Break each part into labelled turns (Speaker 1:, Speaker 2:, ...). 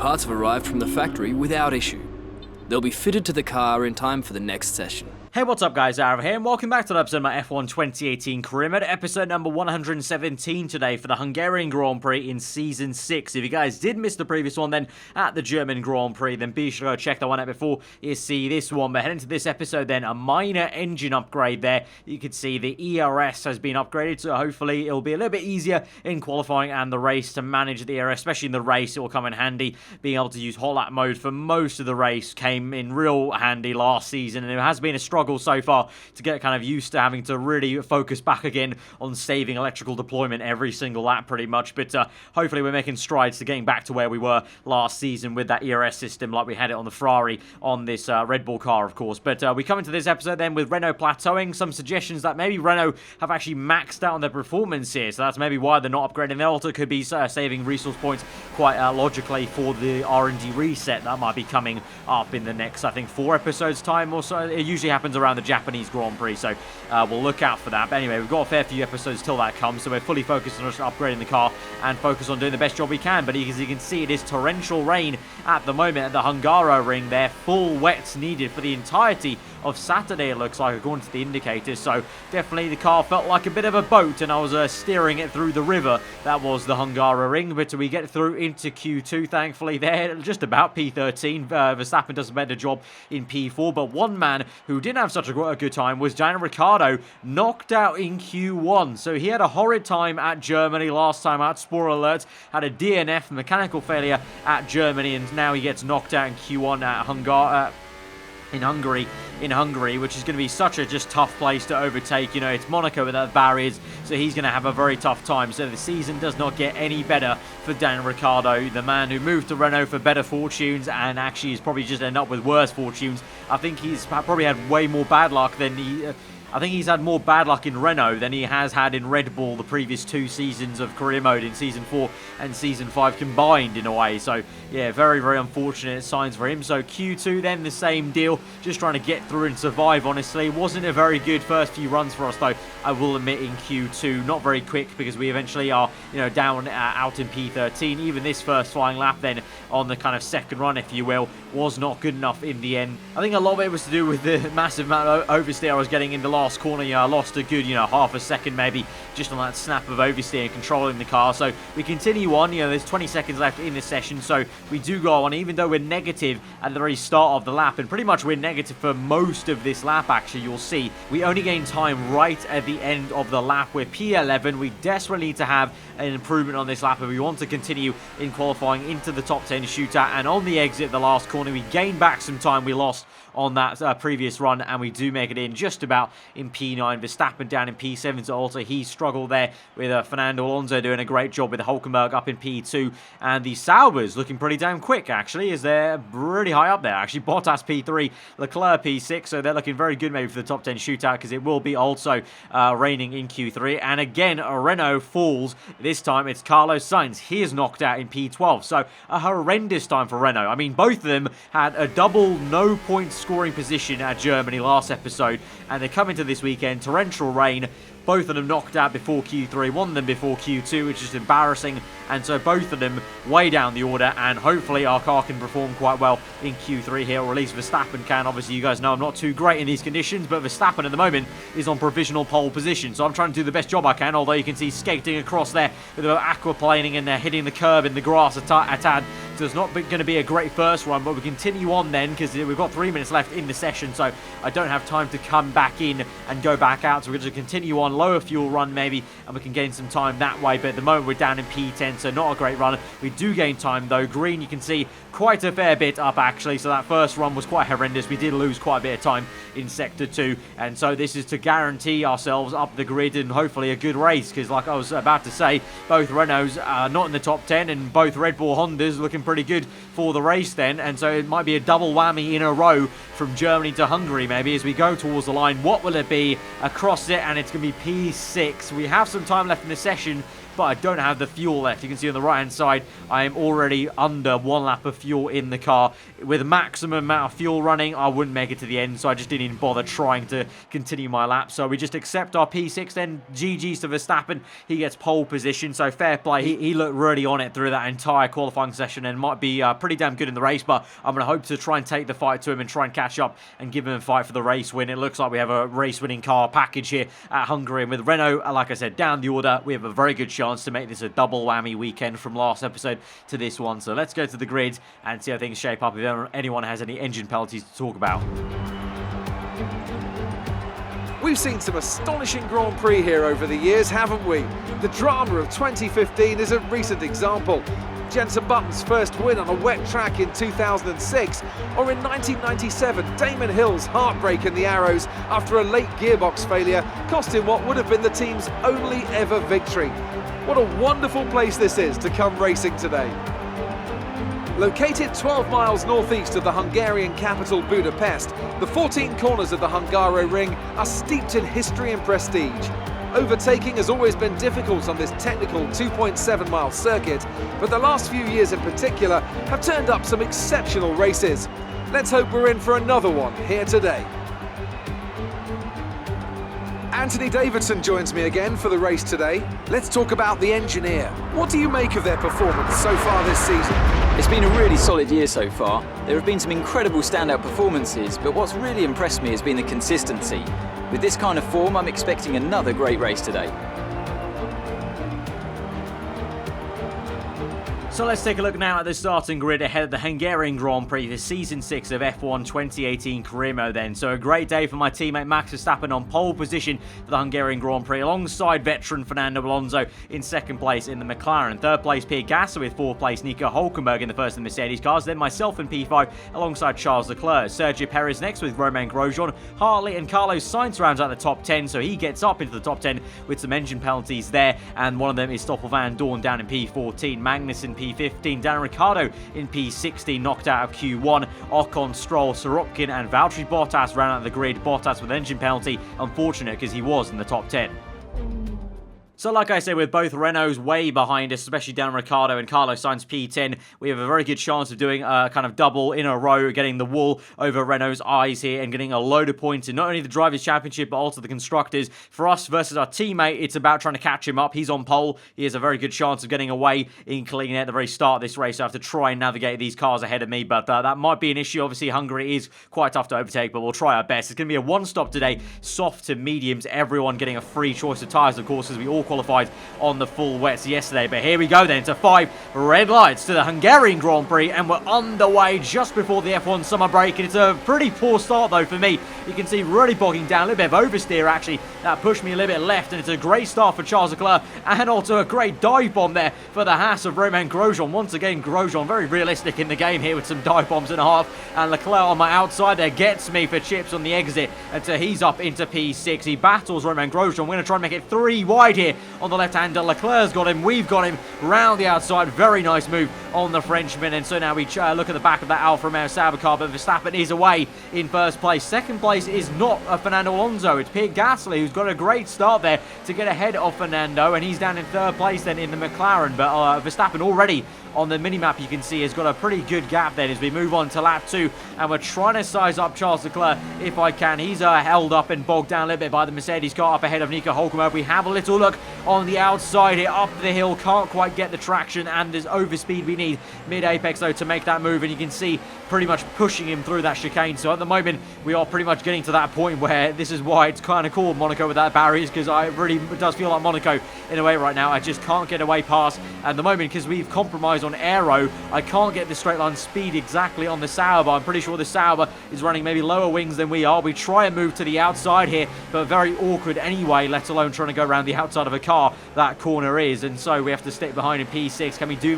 Speaker 1: parts have arrived from the factory without issue. They'll be fitted to the car in time for the next session.
Speaker 2: Hey, what's up guys, aarava here, and welcome back to the episode of my F1 2018 career mode, episode number 117 today for the Hungarian Grand Prix in Season 6. If you guys did miss the previous one then at the German Grand Prix, then be sure to go check that one out before you see this one. But heading to this episode then, a minor engine upgrade there. You can see the ERS has been upgraded, so hopefully it'll be a little bit easier in qualifying and the race to manage the ERS, especially in the race. It will come in handy. Being able to use hot lap mode for most of the race came in real handy last season, and it has been a struggle so far to get kind of used to having to really focus back again on saving electrical deployment every single lap pretty much, but hopefully we're making strides to getting back to where we were last season with that ERS system like we had it on the Ferrari on this Red Bull car, of course. But we come into this episode then with Renault plateauing, some suggestions that maybe Renault have actually maxed out on their performance here, so that's maybe why they're not upgrading. They also could be saving resource points quite logically for the R&D reset that might be coming up in the next, I think, 4 episodes time or so. It usually happens around the Japanese Grand Prix, so we'll look out for that. But anyway, we've got a fair few episodes till that comes, so we're fully focused on just upgrading the car and focus on doing the best job we can. But as you can see, it is torrential rain at the moment at the Hungaroring there. Full wets needed for the entirety of Saturday, it looks like, according to the indicators. So definitely the car felt like a bit of a boat, and I was steering it through the river. That was the Hungaroring, but we get through into Q2, thankfully there, just about P13. Verstappen does a better job in P4, but one man who didn't have such a good time was Ricciardo, knocked out in Q1. So he had a horrid time at Germany last time out, spoiler alert, had a DNF, mechanical failure at Germany, and now he gets knocked out in Q1 at Hungary, which is going to be such a just tough place to overtake. You know, it's Monaco without barriers, so he's going to have a very tough time. So the season does not get any better for Daniel Ricciardo, the man who moved to Renault for better fortunes and actually is probably just end up with worse fortunes. I think he's probably had way more bad luck than I think he's had more bad luck in Renault than he has had in Red Bull the previous 2 seasons of career mode, in Season 4 and Season 5 combined in a way. So, yeah, very, very unfortunate signs for him. So, Q2 then, the same deal. Just trying to get through and survive, honestly. Wasn't a very good first few runs for us, though, I will admit, in Q2. Not very quick, because we eventually are, you know, down out in P13. Even this first flying lap then on the kind of second run, if you will, was not good enough in the end. I think a lot of it was to do with the massive amount of oversteer I was getting in the last corner. I lost a good, half a second maybe just on that snap of oversteer and controlling the car. So we continue on. There's 20 seconds left in this session, so we do go on, even though we're negative at the very start of the lap, and pretty much we're negative for most of this lap. Actually, you'll see we only gain time right at the end of the lap. We're P11. We desperately need to have an improvement on this lap if we want to continue in qualifying into the top 10 shootout. And on the exit, the last corner, we gain back some time we lost on that previous run, and we do make it in just about in P9. Verstappen down in P7, so also he struggled there with Fernando. Alonso doing a great job with Hülkenberg up in P2, and the Saubers looking pretty damn quick actually, as they're really high up there actually. Bottas P3, Leclerc P6, so they're looking very good maybe for the top 10 shootout, because it will be also raining in Q3. And again, Renault falls. This time it's Carlos Sainz. He is knocked out in P12, so a horrendous time for Renault. I mean, both of them had a double no points scoring position at Germany last episode, and they come into this weekend, torrential rain. Both of them knocked out before Q3, one of them before Q2, which is embarrassing. And so both of them way down the order, and hopefully our car can perform quite well in Q3 here, or at least Verstappen can. Obviously, you guys know I'm not too great in these conditions, but Verstappen at the moment is on provisional pole position. So I'm trying to do the best job I can, although you can see skating across there with aquaplaning, and they're hitting the curb in the grass a tad. So it's not going to be a great first run, but we continue on then, because we've got 3 minutes left in the session, so I don't have time to come back in and go back out. So we're going to continue on, lower fuel run maybe, and we can gain some time that way. But at the moment we're down in P10, so not a great run. We do gain time though. Green, you can see quite a fair bit up actually, so that first run was quite horrendous. We did lose quite a bit of time in Sector 2, and so this is to guarantee ourselves up the grid and hopefully a good race, because like I was about to say, both Renaults are not in the top 10, and both Red Bull Hondas looking pretty good for the race then, and so it might be a double whammy in a row from Germany to Hungary maybe as we go towards the line. What will it be? Across it, and it's going to be P6. We have some time left in the session, but I don't have the fuel left. You can see on the right hand side, I am already under 1 lap of fuel in the car. With maximum amount of fuel running, I wouldn't make it to the end, so I just didn't even bother trying to continue my lap. So we just accept our P6 then. GG's to Verstappen. He gets pole position, so fair play. He looked really on it through that entire qualifying session and might be pretty damn good in the race, but I'm going to hope to try and take the fight to him and try and catch up and give him a fight for the race win. It looks like we have a race-winning car package here at Hungary, and with Renault, like I said, down the order, we have a very good chance to make this a double whammy weekend from last episode to this one. So let's go to the grid and see how things shape up, if anyone has any engine penalties to talk about.
Speaker 3: We've seen some astonishing Grand Prix here over the years, haven't we? The drama of 2015 is a recent example. Jenson Button's first win on a wet track in 2006, or in 1997, Damon Hill's heartbreak in the Arrows after a late gearbox failure cost him what would have been the team's only ever victory. What a wonderful place this is to come racing today. Located 12 miles northeast of the Hungarian capital Budapest, the 14 corners of the Hungaroring are steeped in history and prestige. Overtaking has always been difficult on this technical 2.7-mile circuit, but the last few years in particular have turned up some exceptional races. Let's hope we're in for another one here today. Anthony Davidson joins me again for the race today. Let's talk about the engineer. What do you make of their performance so far this season?
Speaker 4: It's been a really solid year so far. There have been some incredible standout performances, but what's really impressed me has been the consistency. With this kind of form, I'm expecting another great race today.
Speaker 2: So let's take a look now at the starting grid ahead of the Hungarian Grand Prix for Season 6 of F1 2018 career mode then. So a great day for my teammate Max Verstappen on pole position for the Hungarian Grand Prix alongside veteran Fernando Alonso in second place in the McLaren. Third place Pierre Gasly with fourth place Nico Hülkenberg in the first of the Mercedes cars. Then myself in P5 alongside Charles Leclerc. Sergio Perez next with Romain Grosjean. Hartley and Carlos Sainz rounds out the top 10, so he gets up into the top 10 with some engine penalties there. And one of them is Stoffel van Dorn down in P14. Magnussen P15, Dan Ricciardo in P16, knocked out of Q1. Ocon, Stroll, Sorokin and Valtteri Bottas round out the grid. Bottas with engine penalty, unfortunate because he was in the top 10. So like I said, with both Renaults way behind us, especially Dan Ricciardo and Carlos Sainz P10, we have a very good chance of doing a kind of double in a row, getting the wool over Renault's eyes here and getting a load of points in not only the Drivers' Championship, but also the Constructors. For us versus our teammate, it's about trying to catch him up. He's on pole. He has a very good chance of getting away in clean at the very start of this race. So I have to try and navigate these cars ahead of me, but that might be an issue. Obviously, Hungary is quite tough to overtake, but we'll try our best. It's going to be a one-stop today, soft to mediums, everyone getting a free choice of tyres, of course, as we all qualified on the full wets yesterday. But here we go then to 5 red lights to the Hungarian Grand Prix, and we're underway just before the F1 summer break, and it's a pretty poor start though for me. You can see really bogging down, a little bit of oversteer actually, that pushed me a little bit left, and it's a great start for Charles Leclerc, and also a great dive bomb there for the Haas of Romain Grosjean. Once again, Grosjean very realistic in the game here with some dive bombs and a half, and Leclerc on my outside there gets me for chips on the exit, and so he's up into P6. He battles Romain Grosjean. We're going to try and make it 3 wide here on the left-hander. Leclerc's got him, we've got him round the outside. Very nice move on the Frenchman, and so now we look at the back of that Alfa Romeo Sauber car, but Verstappen is away in first place. Second place is not Fernando Alonso, it's Pierre Gasly, who's got a great start there to get ahead of Fernando, and he's down in third place then in the McLaren. But Verstappen already on the minimap, you can see, has got a pretty good gap then as we move on to lap 2, and we're trying to size up Charles Leclerc if I can. He's held up and bogged down a little bit by the Mercedes car up ahead of Nico Hülkenberg. We have a little look on the outside here, up the hill, can't quite get the traction, and there's overspeed we need mid-apex though to make that move, and you can see pretty much pushing him through that chicane. So at the moment we are pretty much getting to that point where this is why it's kind of called Monaco without barriers, because it really does feel like Monaco in a way right now. I just can't get away past at the moment because we've compromised on aero. I can't get the straight line speed exactly on the Sauber. I'm pretty sure the Sauber is running maybe lower wings than we are. We try and move to the outside here, but very awkward anyway, let alone trying to go around the outside of a car that corner is, and so we have to stick behind in P6. Can we do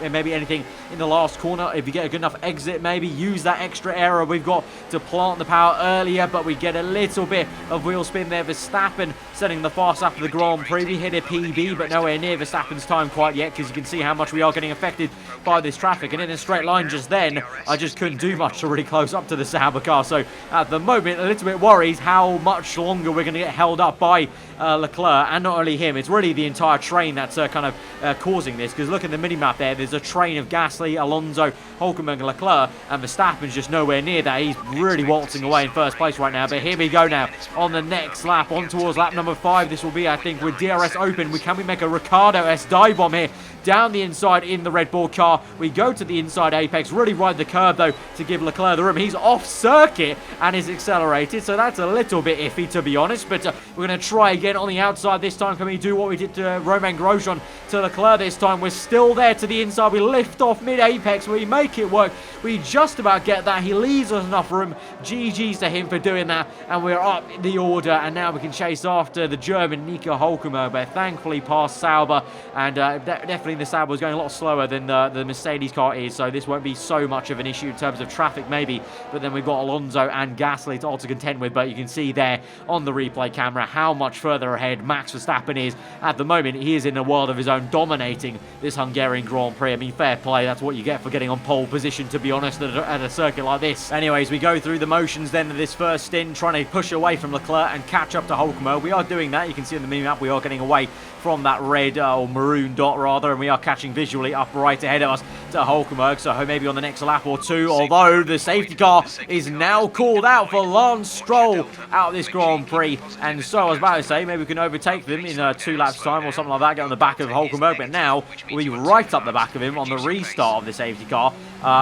Speaker 2: maybe anything in the last corner? If you get a good enough exit, maybe use that extra aero we've got to plant the power earlier, but we get a little bit of wheel spin there. Verstappen setting the fast lap of the Grand Prix. We hit a PB, but nowhere near Verstappen's time quite yet, because you can see how much we are getting affected by this traffic, and in a straight line just then I just couldn't do much to really close up to the Sauber car. So at the moment a little bit worried how much longer we're going to get held up by Leclerc, and not only him, it's really the entire train that's kind of causing this, because look at the mini-map there's a train of Gasly, Alonso, Hulkenberg, Leclerc, and Verstappen's just nowhere near that. He's really waltzing away in first place right now, but here we go now on the next lap, on towards lap number 5. This will be, I think, with DRS open. Can we make a Ricciardo-esque dive bomb here? Down the inside in the Red Bull car. We go to the inside apex, really ride the curb though to give Leclerc the room. He's off circuit and is accelerated, so that's a little bit iffy to be honest, but we're going to try again on the outside this time. Can we do what we did to Romain Grosjean to Leclerc this time? We're still there to the inside. We lift off mid-apex. We make it work. We just about get that. He leaves us enough room. GG's to him for doing that, and we're up the order, and now we can chase after the German Nico Hulkenberg, but thankfully past Sauber, and definitely the Sauber was going a lot slower than the Mercedes car is, so this won't be so much of an issue in terms of traffic maybe, but then we've got Alonso and Gasly to all to contend with, but you can see there on the replay camera how much further ahead Max Verstappen is at the moment. He is in a world of his own, dominating this Hungarian Grand Prix. I mean, fair play, that's what you get for getting on pole position, to be honest, at a circuit like this. Anyways, we go through the motions then of this first stint, trying to push away from Leclerc and catch up to Hulkenberg. We are doing that. You can see on the mini-map we are getting away from that red or maroon dot rather, and we are catching visually up right ahead of us to Hulkenberg, so maybe on the next lap or two, although the safety car is now called out for Lance Stroll out of this Grand Prix, and so I was about to say maybe we can overtake them in 2 laps time or something like that, get on the back of Hulkenberg, but now we'll be right up the back of him on the restart of the safety car.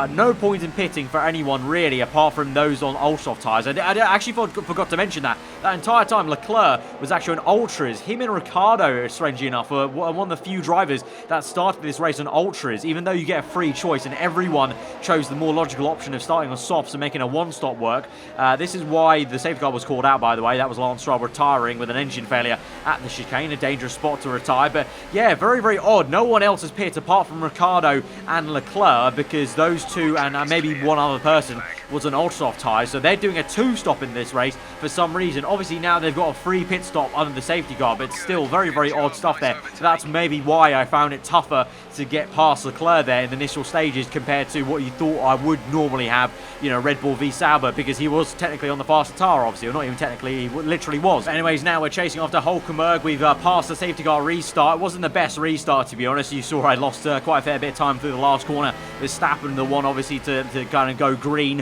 Speaker 2: No point in pitting for anyone really, apart from those on ultra tyres. I actually forgot to mention that entire time Leclerc was actually on ultras. Him and Ricciardo, strangely enough, were one of the few drivers that started this race on ultras, even though you get a free choice, and everyone chose the more logical option of starting on softs and making a one-stop work. This is why the safety car was called out, by the way. That was Lance Stroll retiring with an engine failure at the chicane, a dangerous spot to retire. But yeah, very, very odd. No one else has pit apart from Ricciardo and Leclerc, because those two and maybe one other person was an ultra soft tyre, so they're doing a 2-stop in this race for some reason. Obviously now they've got a free pit stop under the safety car, but still very, very odd stuff there. So that's maybe why I found it tougher to get past Leclerc there in the initial stages compared to what you thought I would normally have, you know, Red Bull v Sauber, because he was technically on the faster tyre, obviously, or not even technically, he literally was. Anyways, now we're chasing after Hulkenberg. We've passed the safety car restart. It wasn't the best restart, to be honest. You saw I lost quite a fair bit of time through the last corner. Verstappen, the one obviously to kind of go green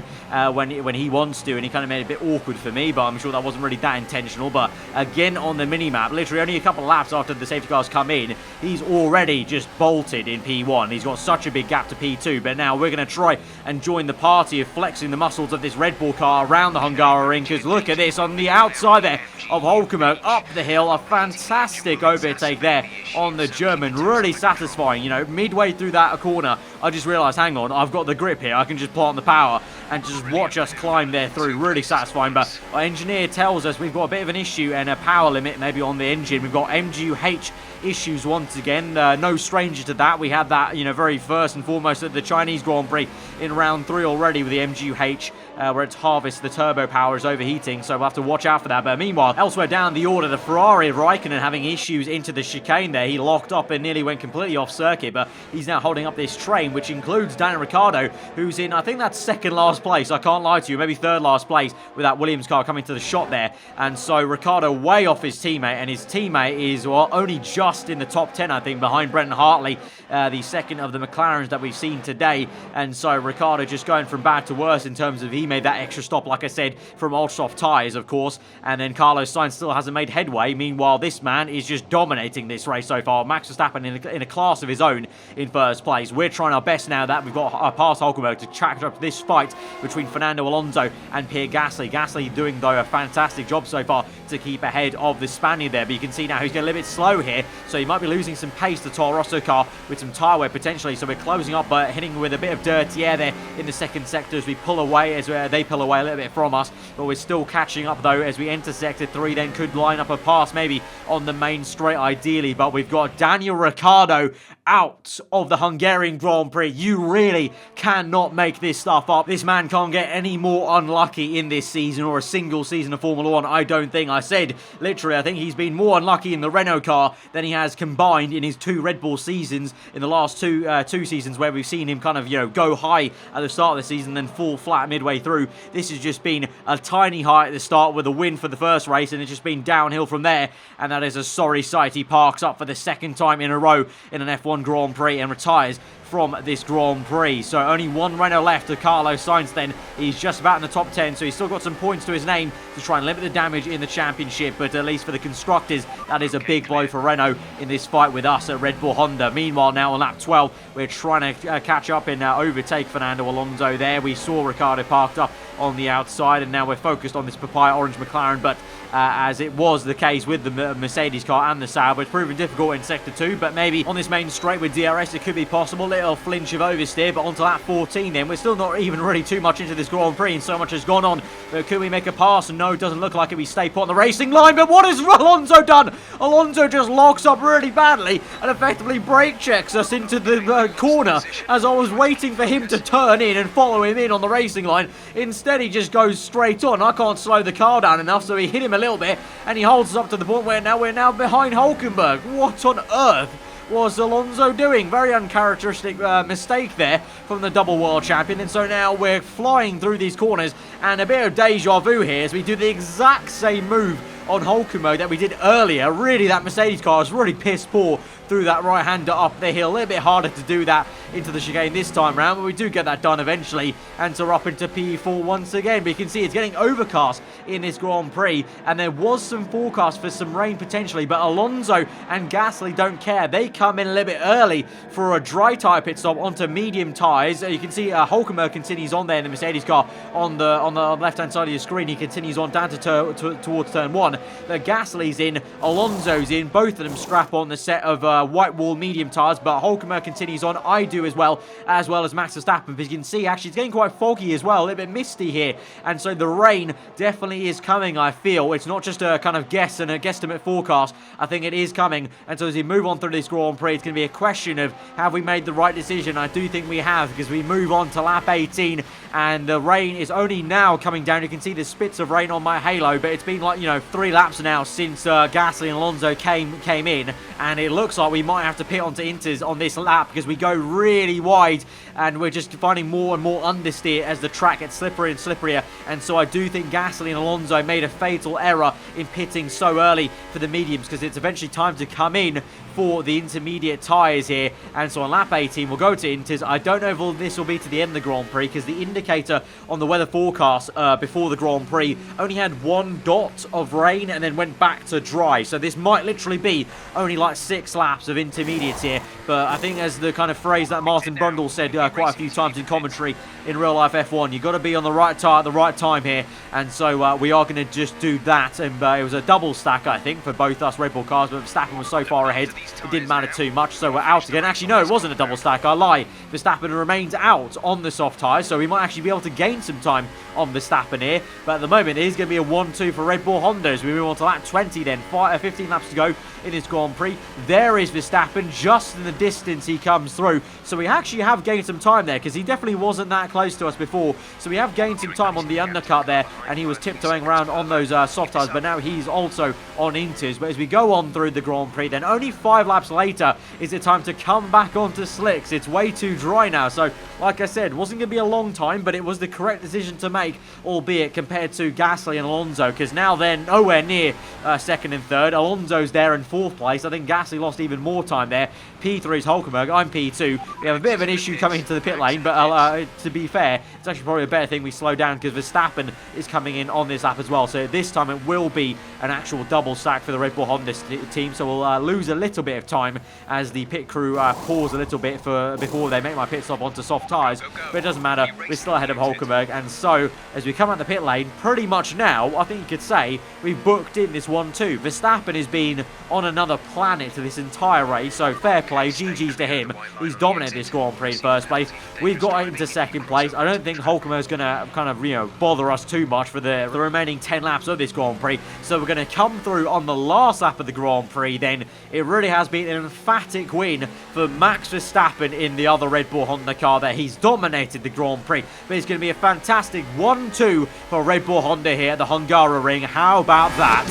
Speaker 2: when he wants to, and he kind of made it a bit awkward for me, but I'm sure that wasn't really that intentional. But again on the mini-map, literally only a couple of laps after the safety cars come in, he's already just bolted in P1. He's got such a big gap to P2, but now we're going to try and join the party of flexing the muscles of this Red Bull car around the Hungaroring, because look at this on the outside there of Hulkenberg up the hill. A fantastic overtake there on the German, really satisfying. You know, midway through that corner, I just realised, hang on, I've got the grip here, I can just plant the power and just watch us climb there through. Really satisfying. But our engineer tells us we've got a bit of an issue and a power limit maybe on the engine. We've got MGU-H issues once again. No stranger to that. We had that, you know, very first and foremost at the Chinese Grand Prix in round 3 already with the MGU-H, where it's harvest, the turbo power is overheating, so we'll have to watch out for that. But meanwhile, elsewhere down the order, the Ferrari of Raikkonen having issues into the chicane there. He locked up and nearly went completely off circuit, but he's now holding up this train, which includes Daniel Ricciardo, who's in, I think that's second last place. I can't lie to you, maybe third last place with that Williams car coming to the shot there. And so Ricciardo way off his teammate, and his teammate is, well, only just in the top 10, I think, behind Brendan Hartley, the second of the McLarens that we've seen today. And so Ricciardo just going from bad to worse in terms of he made that extra stop, like I said, from ultra soft tyres, of course, and then Carlos Sainz still hasn't made headway. Meanwhile, this man is just dominating this race so far. Max Verstappen in a class of his own in first place. We're trying our best now that we've got past Hulkenberg to track up this fight between Fernando Alonso and Pierre Gasly. Gasly doing, though, a fantastic job so far to keep ahead of the Spaniard there, but you can see now he's getting a little bit slow here, so he might be losing some pace to Toro Rosso car with some tyre wear potentially. So we're closing up, but hitting with a bit of dirty air there in the second sector as we pull away, as they pull away a little bit from us, but we're still catching up though as we enter sector 3. Then could line up a pass maybe on the main straight ideally, but we've got Daniel Ricciardo out of the Hungarian Grand Prix. You really cannot make this stuff up. This man can't get any more unlucky in this season or a single season of Formula 1, I don't think. I said, literally, I think he's been more unlucky in the Renault car than he has combined in his 2 Red Bull seasons in the last two seasons, where we've seen him kind of, go high at the start of the season, then fall flat midway through. This has just been a tiny high at the start with a win for the first race, and it's just been downhill from there, and that is a sorry sight. He parks up for the second time in a row in an F1 Grand Prix and retires from this Grand Prix. So only one Renault left to Carlos Sainz then. He's just about in the top 10, so he's still got some points to his name to try and limit the damage in the championship, but at least for the constructors, that is a big blow for Renault in this fight with us at Red Bull Honda. Meanwhile, now on lap 12, we're trying to catch up and overtake Fernando Alonso there. We saw Ricciardo parked up on the outside, and now we're focused on this papaya orange McLaren, but as it was the case with the Mercedes car and the Sauber, it's proven difficult in Sector 2, but maybe on this main straight with DRS it could be possible. Little flinch of oversteer, but onto lap 14 then. We're still not even really too much into this Grand Prix, and so much has gone on, but could we make a pass? And no, it doesn't look like it. We stay put on the racing line, but what has Alonso done? Alonso just locks up really badly and effectively brake checks us into the corner as I was waiting for him to turn in and follow him in on the racing line. Instead, he just goes straight on. I can't slow the car down enough, so he hit him a little bit, and he holds us up to the point where now we're behind Hülkenberg. What on earth was Alonso doing? Very uncharacteristic mistake there from the double world champion, and so now we're flying through these corners, and a bit of deja vu here as we do the exact same move on Hülkenberg that we did earlier. Really, that Mercedes car is really piss poor through that right-hander up the hill. A little bit harder to do that into the chicane this time round, but we do get that done eventually, and so we're up into P4 once again. But you can see it's getting overcast in this Grand Prix, and there was some forecast for some rain potentially, but Alonso and Gasly don't care. They come in a little bit early for a dry tyre pit stop onto medium tyres. You can see Hülkenberg continues on there in the Mercedes car on the left-hand side of your screen. He continues on down towards turn 1. But Gasly's in, Alonso's in, both of them strap on the set of white wall medium tyres, but Hülkenberg continues on. I do as well as Max Verstappen. But you can see actually it's getting quite foggy as well, a little bit misty here, and so the rain definitely is coming. I feel it's not just a kind of guess and a guesstimate forecast. I think it is coming, and so as we move on through this Grand Prix, it's going to be a question of have we made the right decision. I do think we have, because we move on to lap 18, and the rain is only now coming down. You can see the spits of rain on my halo, but it's been like 3 laps now since Gasly and Alonso came in, and it looks like we might have to pit onto inters on this lap because we go really wide, and we're just finding more and more understeer as the track gets slipperier and slipperier. And so I do think Gasly and Alonso made a fatal error in pitting so early for the mediums, because it's eventually time to come in for the intermediate tyres here. And so on lap 18 we'll go to inters. I don't know if this will be to the end of the Grand Prix, because the indicator on the weather forecast before the Grand Prix only had 1 dot of rain and then went back to dry, so this might literally be only like 6 laps of intermediates here. But I think, as the kind of phrase that Martin Brundle said quite a few times in commentary in real life F1, you've got to be on the right tyre at the right time here, and so we are going to just do that. And it was a double stack, I think, for both us Red Bull cars, but Verstappen was so far ahead it didn't matter too much, so we're out again. Actually, no, it wasn't a double stack, I lie. Verstappen remains out on the soft tyres, so we might actually be able to gain some time on Verstappen here. But at the moment, it is going to be a 1-2 for Red Bull Honda as we move on to lap 20 then. 15 laps to go in this Grand Prix. There is Verstappen, just in the distance he comes through. So we actually have gained some time there, because he definitely wasn't that close to us before. So we have gained some time on the undercut there, and he was tiptoeing around on those soft tyres, but now he's also on inters. But as we go on through the Grand Prix, then only 5 laps later is it time to come back onto slicks. It's way too dry now, so like I said, wasn't going to be a long time, but it was the correct decision to make, albeit compared to Gasly and Alonso, because now they're nowhere near second and third. Alonso's there in 4th place. I think Gasly lost even more time there. P3 is Hülkenberg. I'm P2. We have a bit of an issue coming into the pit lane, but to be fair, it's actually probably a better thing we slow down, because Verstappen is coming in on this lap as well. So this time it will be an actual double stack for the Red Bull Honda team. So we'll lose a little bit of time as the pit crew pause a little bit before they make my pit stop onto soft tyres. But it doesn't matter. We're still ahead of Hülkenberg. And so as we come out the pit lane, pretty much now, I think you could say we've booked in this 1-2. Verstappen has been on another planet to this entire race, so fair play, GG's to him. He's dominated this Grand Prix in first place. We've got into second place. I don't think Hülkenberg's going to kind of, bother us too much for the remaining 10 laps of this Grand Prix. So we're going to come through on the last lap of the Grand Prix then. It really has been an emphatic win for Max Verstappen in the other Red Bull Honda car there. He's dominated the Grand Prix, but it's going to be a fantastic 1-2 for Red Bull Honda here at the Hungaroring. How about that?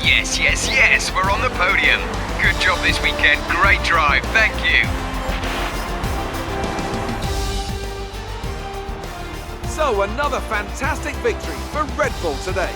Speaker 5: Yes, yes, yes, we're on the podium. Good job this weekend, great drive, thank you.
Speaker 3: So another fantastic victory for Red Bull today.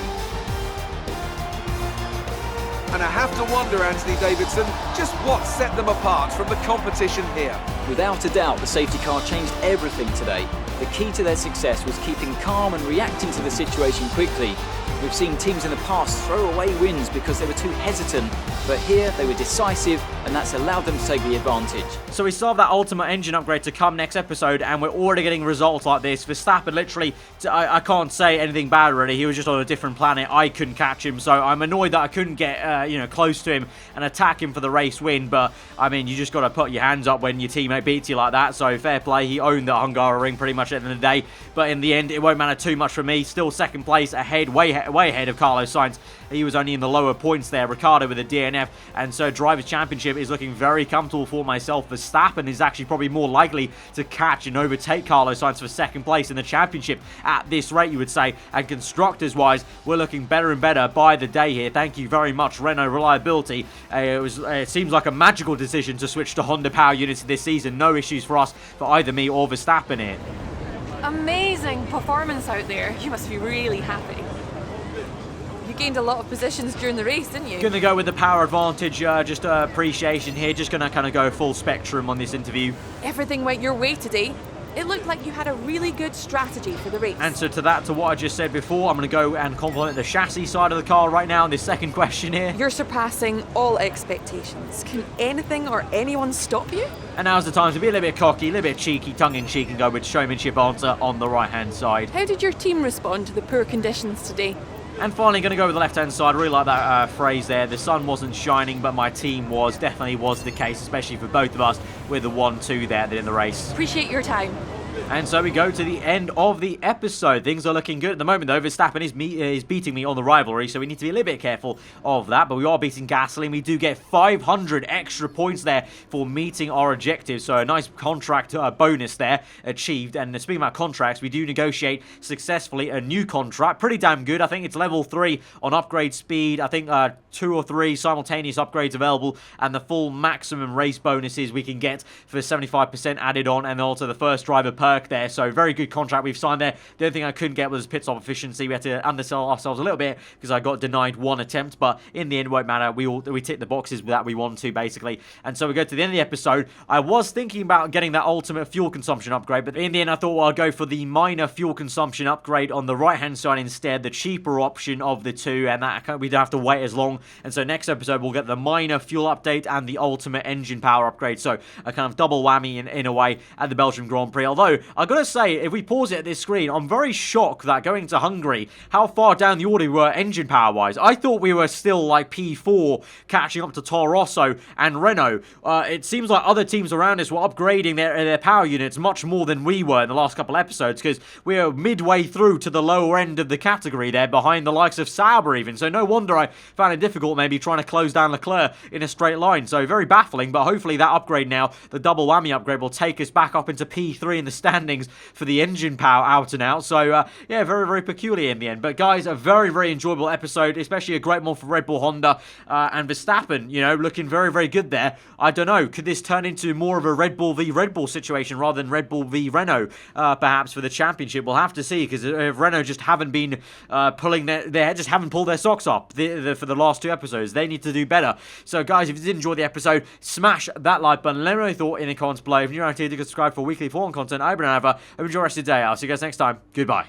Speaker 3: And I have to wonder, Anthony Davidson, just what set them apart from the competition here.
Speaker 4: Without a doubt, the safety car changed everything today. The key to their success was keeping calm and reacting to the situation quickly. We've seen teams in the past throw away wins because they were too hesitant, but here they were decisive, and that's allowed them to take the advantage.
Speaker 2: So we still have that ultimate engine upgrade to come next episode, and we're already getting results like this. Verstappen literally, I can't say anything bad really, he was just on a different planet. I couldn't catch him, so I'm annoyed that I couldn't get close to him and attack him for the race win, but I mean, you just got to put your hands up when your teammate beats you like that, so fair play. He owned the Hungaroring pretty much at the end of the day, but in the end, it won't matter too much for me. Still second place, ahead, way ahead of Carlos Sainz. He was only in the lower points there. Ricciardo with a DNF, and so Drivers' Championship is looking very comfortable for myself. Verstappen is actually probably more likely to catch and overtake Carlos Sainz for second place in the championship at this rate, you would say. And constructors-wise, we're looking better and better by the day here. Thank you very much, Renault Reliability. It seems like a magical decision to switch to Honda power units this season. No issues for us, for either me or Verstappen here.
Speaker 6: Amazing performance out there. You must be really happy. You gained a lot of positions during the race, didn't you?
Speaker 2: Gonna go with the power advantage, just appreciation here. Just gonna kind of go full spectrum on this interview.
Speaker 6: Everything went your way today. It looked like you had a really good strategy for the race.
Speaker 2: Answer to that, to what I just said before, I'm going to go and compliment the chassis side of the car right now in this second question here.
Speaker 6: You're surpassing all expectations. Can anything or anyone stop you?
Speaker 2: And now's the time to be a little bit cocky, a little bit cheeky, tongue-in-cheek, and go with showmanship answer on the right-hand side.
Speaker 6: How did your team respond to the poor conditions today?
Speaker 2: And finally, going to go with the left-hand side. I really like that phrase there. The sun wasn't shining, but my team was. Definitely was the case, especially for both of us, with the 1-2 there in the race.
Speaker 6: Appreciate your time.
Speaker 2: And so we go to the end of the episode. Things are looking good at the moment, though. Verstappen is beating me on the rivalry, so we need to be a little bit careful of that. But we are beating Gasoline. We do get 500 extra points there for meeting our objectives. So a nice contract bonus there achieved. And speaking about contracts, we do negotiate successfully a new contract. Pretty damn good. I think it's level 3 on upgrade speed. I think 2 or 3 simultaneous upgrades available. And the full maximum race bonuses we can get for 75% added on. And also the first driver perk there, so very good contract we've signed there. The only thing I couldn't get was pit stop efficiency. We had to undersell ourselves a little bit because I got denied 1 attempt, but in the end it won't matter. We tick the boxes that we want to, basically. And so we go to the end of the episode. I was thinking about getting that ultimate fuel consumption upgrade, but in the end I thought, well, I'll go for the minor fuel consumption upgrade on the right hand side instead, the cheaper option of the two, and that we don't have to wait as long. And so next episode we'll get the minor fuel update and the ultimate engine power upgrade, so a kind of double whammy in a way at the Belgian Grand Prix. Although I've got to say, if we pause it at this screen, I'm very shocked that going to Hungary, how far down the order we were engine power-wise. I thought we were still like P4, catching up to Toro Rosso and Renault. It seems like other teams around us were upgrading their power units much more than we were in the last couple episodes, because we are midway through to the lower end of the category there, behind the likes of Sauber even. So no wonder I found it difficult maybe trying to close down Leclerc in a straight line. So very baffling, but hopefully that upgrade now, the double whammy upgrade, will take us back up into P3 in the standings for the engine power out and out. So yeah, very, very peculiar in the end. But guys, a very, very enjoyable episode, especially a great one for Red Bull Honda and Verstappen, you know, looking very, very good there. I don't know, could this turn into more of a Red Bull v Red Bull situation rather than Red Bull v Renault perhaps for the championship? We'll have to see, because Renault just haven't been just haven't pulled their socks up for the last 2 episodes. They need to do better. So guys, if you did enjoy the episode, smash that like button. Let me know your thought in the comments below. If you're not here to subscribe for weekly forum content, I've been Alfa. Enjoy the rest of the day. I'll see you guys next time. Goodbye.